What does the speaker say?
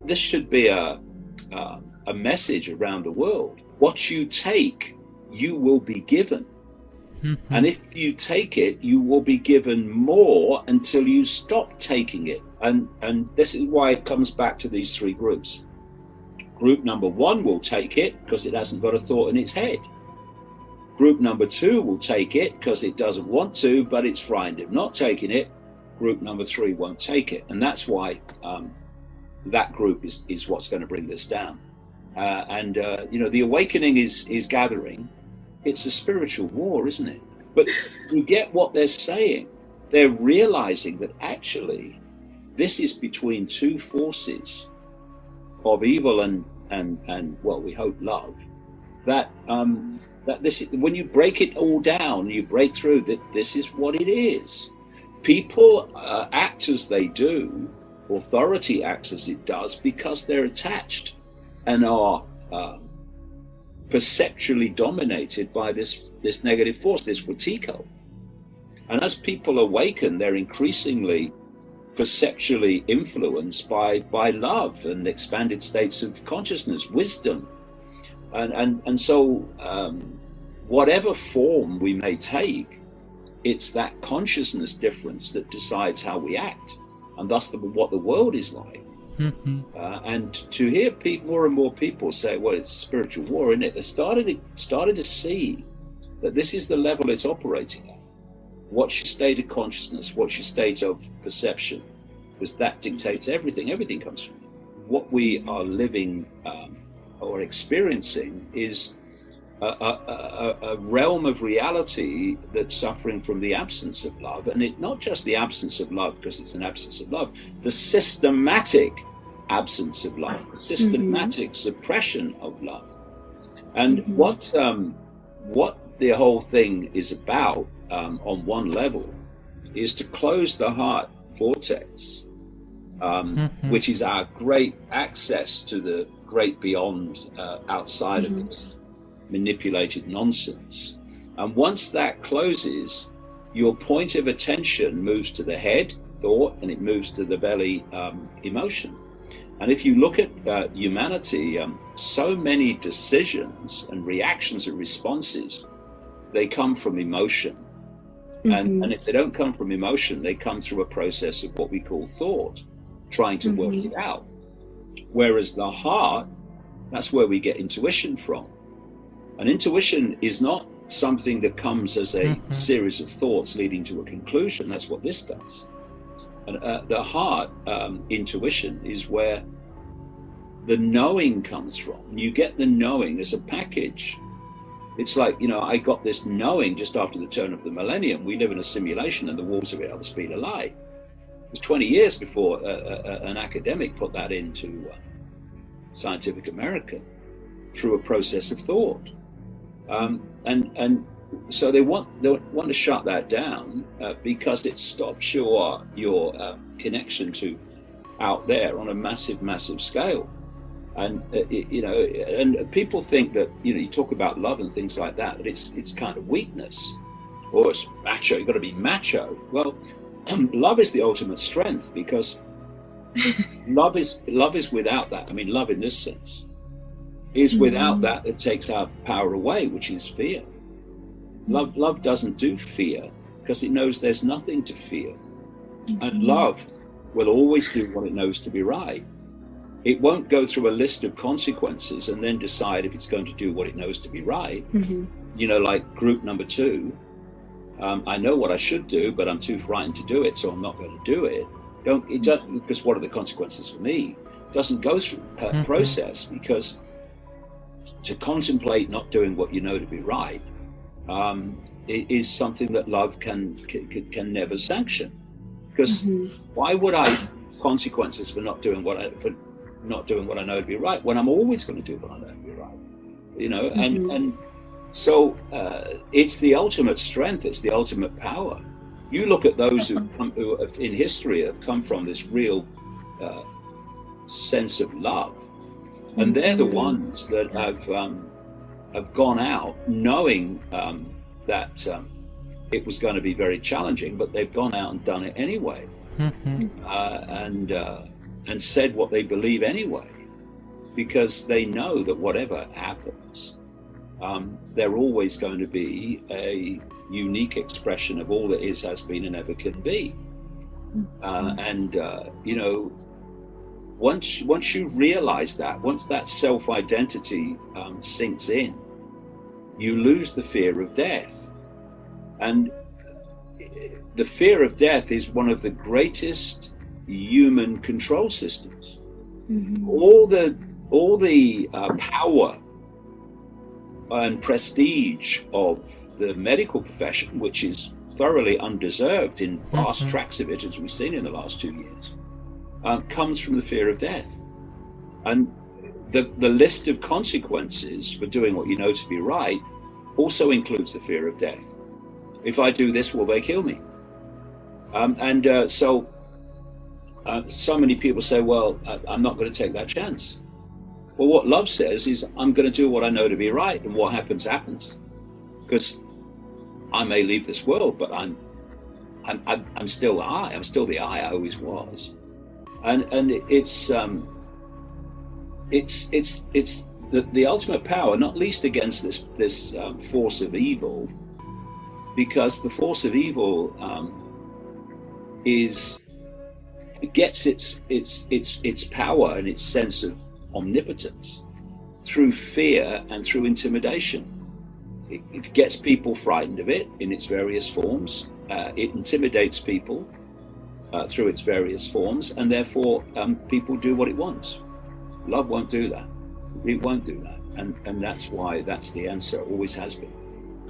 this should be a message around the world. What you take, you will be given. And if you take it, you will be given more until you stop taking it. And this is why it comes back to these three groups. Group number one will take it because it hasn't got a thought in its head. Group number two will take it because it doesn't want to, but it's frightened of not taking it. Group number three won't take it. And that's why that group is what's going to bring this down. The awakening is gathering. It's a spiritual war, isn't it? But you get what they're saying. They're realizing that actually this is between two forces of evil and well, we hope love. That this, when you break it all down, you break through that this is what it is. People act as they do, authority acts as it does, because they're attached and are perceptually dominated by this negative force, this vertigo. And as people awaken, they're increasingly perceptually influenced by love and expanded states of consciousness, wisdom. And so whatever form we may take, it's that consciousness difference that decides how we act, and thus what the world is like. And to hear more and more people say, well, it's a spiritual war, isn't it? They started to see that this is the level it's operating at. What's your state of consciousness? What's your state of perception? Because that dictates everything. Everything comes from it. What we are living or experiencing is a realm of reality that's suffering from the absence of love. And it not just the absence of love because it's an absence of love, the systematic absence of love, the systematic suppression of love. And what the whole thing is about on one level is to close the heart vortex, which is our great access to the great beyond, outside of it manipulated nonsense. And once that closes, your point of attention moves to the head, thought, and it moves to the belly, emotion. And if you look at humanity, so many decisions and reactions and responses, they come from emotion. And if they don't come from emotion, they come through a process of what we call thought, trying to work it out. Whereas the heart, that's where we get intuition from. And intuition is not something that comes as a series of thoughts leading to a conclusion. That's what this does. And the heart, intuition, is where the knowing comes from. And you get the knowing as a package. It's like, I got this knowing just after the turn of the millennium. We live in a simulation and the walls of it are the speed of light. It was 20 years before an academic put that into Scientific American through a process of thought. And so they want to shut that down because it stops your connection to out there on a massive scale. And and people think that you talk about love and things like that, that it's kind of weakness, or it's macho. You've got to be macho. Well, love is the ultimate strength, because love is without that. I mean, love in this sense is without that. It takes our power away, which is fear. Love doesn't do fear because it knows there's nothing to fear, and love will always do what it knows to be right. It won't go through a list of consequences and then decide if it's going to do what it knows to be right. Like group number two, I know what I should do, but I'm too frightened to do it, so I'm not going to do it. It doesn't, because what are the consequences for me? It doesn't go through that process, because to contemplate not doing what you know to be right it is something that love can never sanction. Because why would I consequences for not doing what I know to be right, when I'm always going to do what I know to be right, and so it's the ultimate strength, it's the ultimate power. You look at those who in history have come from this real sense of love, and they're the ones that have gone out knowing that it was going to be very challenging, but they've gone out and done it anyway. and said what they believe anyway, because they know that whatever happens, they're always going to be a unique expression of all that is, has been, and ever can be. You know, once you realize that, once that self-identity sinks in, you lose the fear of death. And the fear of death is one of the greatest human control systems. All the power and prestige of the medical profession, which is thoroughly undeserved in vast tracts of it, as we've seen in the last 2 years, comes from the fear of death. And the list of consequences for doing what you know to be right also includes the fear of death. If I do this, will they kill me? So many people say, well, I'm not going to take that chance. Well, what love says is, I'm going to do what I know to be right, and what happens, happens. Because I may leave this world, but I'm still I. I'm still the I always was. And it's the ultimate power, not least against this force of evil, because the force of evil gets its power and its sense of omnipotence through fear and through intimidation. It gets people frightened of it in its various forms. It intimidates people through its various forms, and therefore people do what it wants. Love won't do that. It won't do that. And that's why that's the answer, always has been.